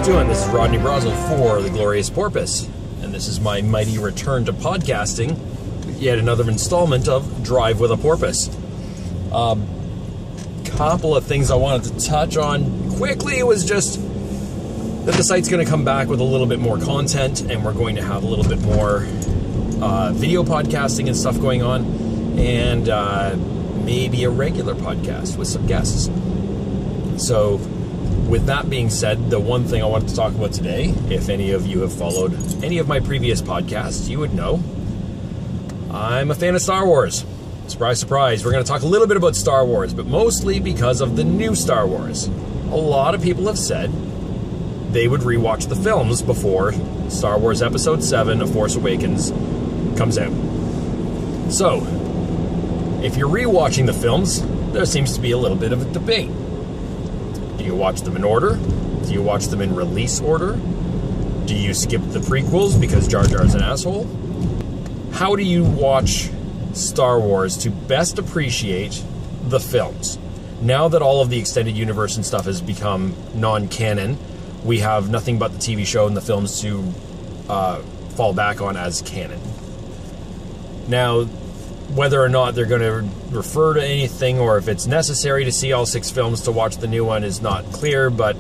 doing? This is Rodney Brazel for The Glorious Porpoise, and this is my mighty return to podcasting with yet another installment of Drive with a Porpoise. Couple of things I wanted to touch on quickly was just that the site's going to come back with a little bit more content, and we're going to have a little bit more video podcasting and stuff going on, and maybe a regular podcast with some guests. So with that being said, the one thing I wanted to talk about today, if any of you have followed any of my previous podcasts, you would know I'm a fan of Star Wars. Surprise, surprise. We're going to talk a little bit about Star Wars, but mostly because of the new Star Wars. A lot of people have said they would rewatch the films before Star Wars Episode VII, A Force Awakens, comes out. So, if you're rewatching the films, there seems to be a little bit of a debate. Do you watch them in order? Do you watch them in release order? Do you skip the prequels because Jar Jar's an asshole? How do you watch Star Wars to best appreciate the films? Now that all of the extended universe and stuff has become non-canon, we have nothing but the TV show and the films to fall back on as canon. Now, whether or not they're going to refer to anything or if it's necessary to see all 6 films to watch the new one is not clear, but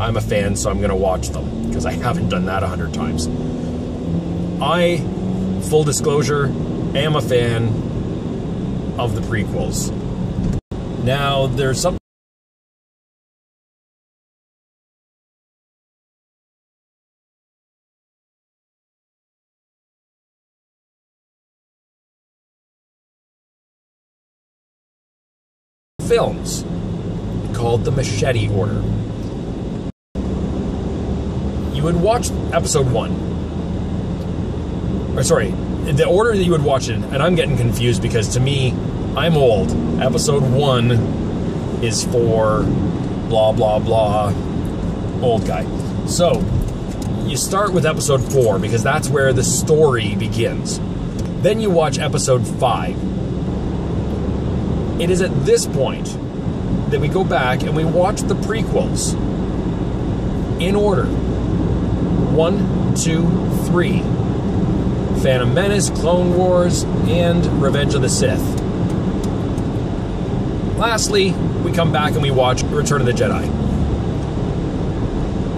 I'm a fan, so I'm going to watch them, because I haven't done that 100 times. I, full disclosure, am a fan of the prequels. Now, there's something films called the Machete Order. You would watch episode 1. Or sorry, the order that you would watch it, and I'm getting confused because to me, I'm old. Episode 1 is for blah, blah, blah, old guy. So, you start with episode 4 because that's where the story begins. Then you watch episode 5. It is at this point that we go back and we watch the prequels in order. 1, 2, 3. Phantom Menace, Clone Wars, and Revenge of the Sith. Lastly, we come back and we watch Return of the Jedi.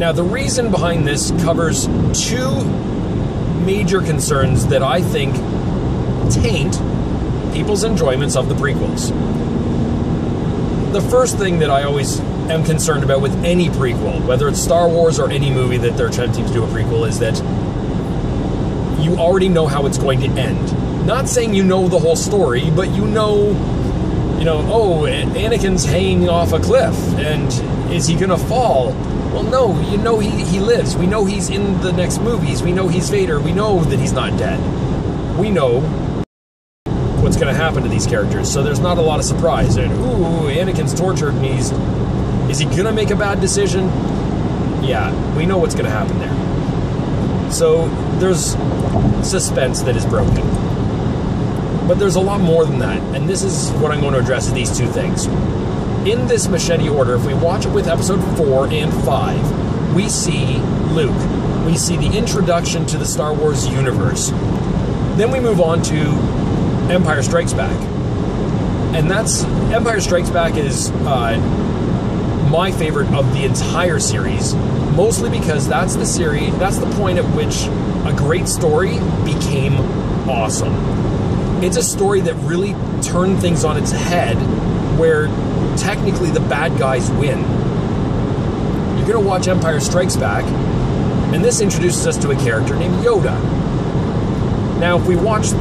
Now, the reason behind this covers 2 major concerns that I think taint people's enjoyments of the prequels. The first thing that I always am concerned about with any prequel, whether it's Star Wars or any movie that they're attempting to do a prequel, is that you already know how it's going to end. Not saying you know the whole story, but you know, oh, Anakin's hanging off a cliff, and is he gonna fall? Well, no, you know he lives. We know he's in the next movies. We know he's Vader. We know that he's not dead. We know what's going to happen to these characters, so there's not a lot of surprise. And ooh, Anakin's tortured, and is he going to make a bad decision? Yeah, we know what's going to happen there. So there's suspense that is broken. But there's a lot more than that, and this is what I'm going to address, these 2 things. In this Machete Order, if we watch it with episode 4 and 5, we see Luke. We see the introduction to the Star Wars universe. Then we move on to Empire Strikes Back. And Empire Strikes Back is my favorite of the entire series, mostly because that's the point at which a great story became awesome. It's a story that really turned things on its head, where technically the bad guys win. You're going to watch Empire Strikes Back, and this introduces us to a character named Yoda. Now, if we watch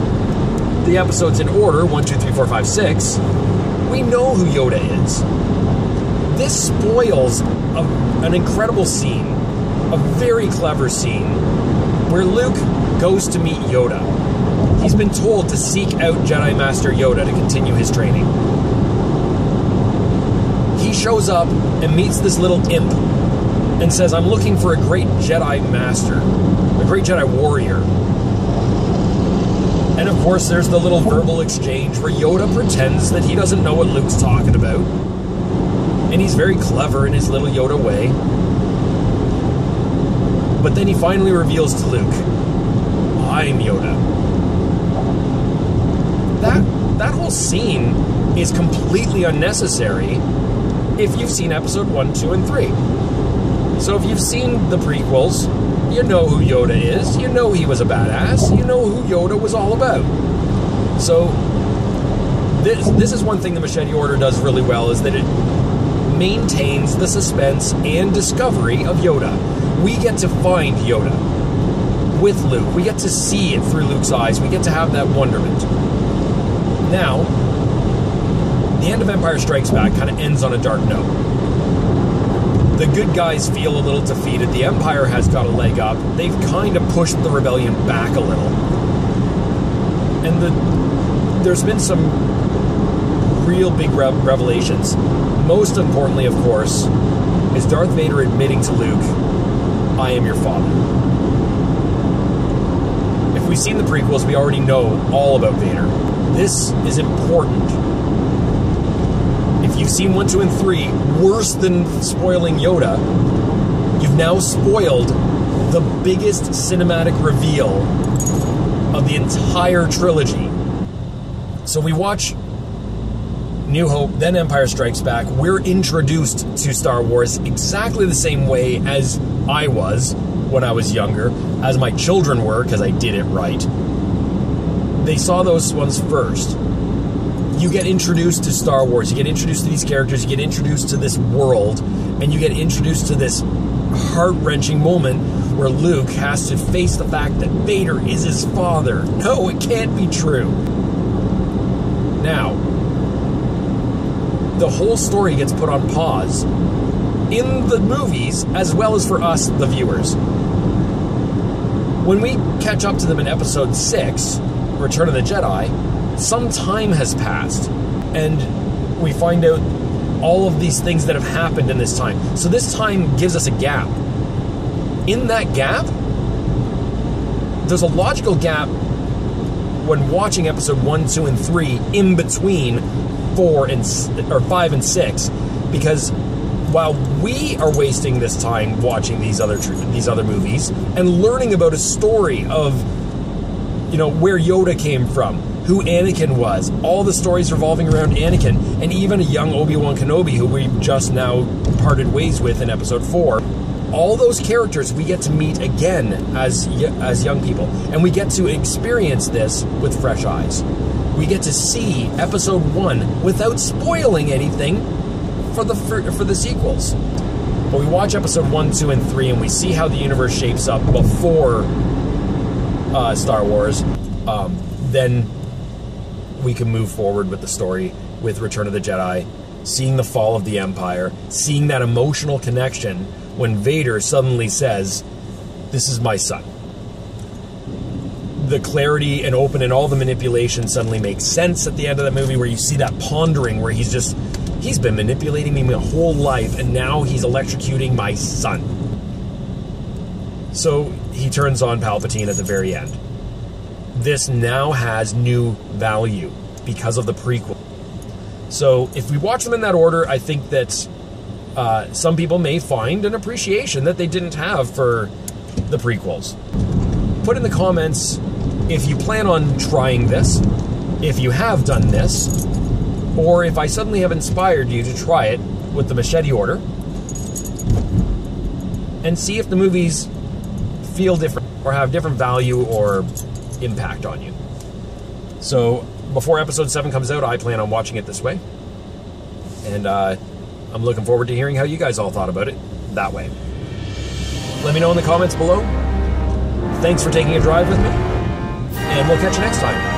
the episodes in order, 1, 2, 3, 4, 5, 6, we know who Yoda is. This spoils an incredible scene, a very clever scene, where Luke goes to meet Yoda. He's been told to seek out Jedi Master Yoda to continue his training. He shows up and meets this little imp and says, I'm looking for a great Jedi Master, a great Jedi warrior. And of course, there's the little verbal exchange where Yoda pretends that he doesn't know what Luke's talking about. And he's very clever in his little Yoda way. But then he finally reveals to Luke, I'm Yoda. That whole scene is completely unnecessary if you've seen episode 1, 2, and 3. So if you've seen the prequels, you know who Yoda is, you know he was a badass, you know who Yoda was all about. So this is one thing the Machete Order does really well, is that it maintains the suspense and discovery of Yoda. We get to find Yoda with Luke. We get to see it through Luke's eyes. We get to have that wonderment. Now, the end of Empire Strikes Back kind of ends on a dark note. The good guys feel a little defeated. The Empire has got a leg up. They've kind of pushed the rebellion back a little. And there's been some real big revelations. Most importantly, of course, is Darth Vader admitting to Luke, I am your father. If we've seen the prequels, we already know all about Vader. This is important. If you've seen 1, 2, and 3, worse than spoiling Yoda, you've now spoiled the biggest cinematic reveal of the entire trilogy. So we watch New Hope, then Empire Strikes Back. We're introduced to Star Wars exactly the same way as I was when I was younger, as my children were, because I did it right. They saw those ones first. You get introduced to Star Wars, you get introduced to these characters, you get introduced to this world, and you get introduced to this heart-wrenching moment where Luke has to face the fact that Vader is his father. No, it can't be true. Now, the whole story gets put on pause in the movies, as well as for us, the viewers. When we catch up to them in episode 6, Return of the Jedi, some time has passed, and we find out all of these things that have happened in this time. So this time gives us a gap. In that gap, there's a logical gap when watching episode 1, 2, and 3 in between 5 and 6, because while we are wasting this time watching these other movies and learning about a story of, you know, where Yoda came from, who Anakin was, all the stories revolving around Anakin, and even a young Obi-Wan Kenobi, who we've just now parted ways with in episode 4. All those characters we get to meet again as young people, and we get to experience this with fresh eyes. We get to see episode 1 without spoiling anything for the sequels. But we watch episode 1, 2, and 3, and we see how the universe shapes up before Star Wars. Then we can move forward with the story with Return of the Jedi, seeing the fall of the Empire, seeing that emotional connection when Vader suddenly says, "This is my son." The clarity and open and all the manipulation suddenly makes sense at the end of the movie, where you see that pondering, where he's been manipulating me my whole life, and now he's electrocuting my son. So he turns on Palpatine at the very end. This now has new value because of the prequel. So if we watch them in that order, I think that some people may find an appreciation that they didn't have for the prequels. Put in the comments if you plan on trying this, if you have done this, or if I suddenly have inspired you to try it with the Machete Order, and see if the movies feel different or have different value or impact on you. So before episode 7 comes out, I plan on watching it this way, and I'm looking forward to hearing how you guys all thought about it that way. Let me know in the comments below. Thanks for taking a drive with me, and we'll catch you next time.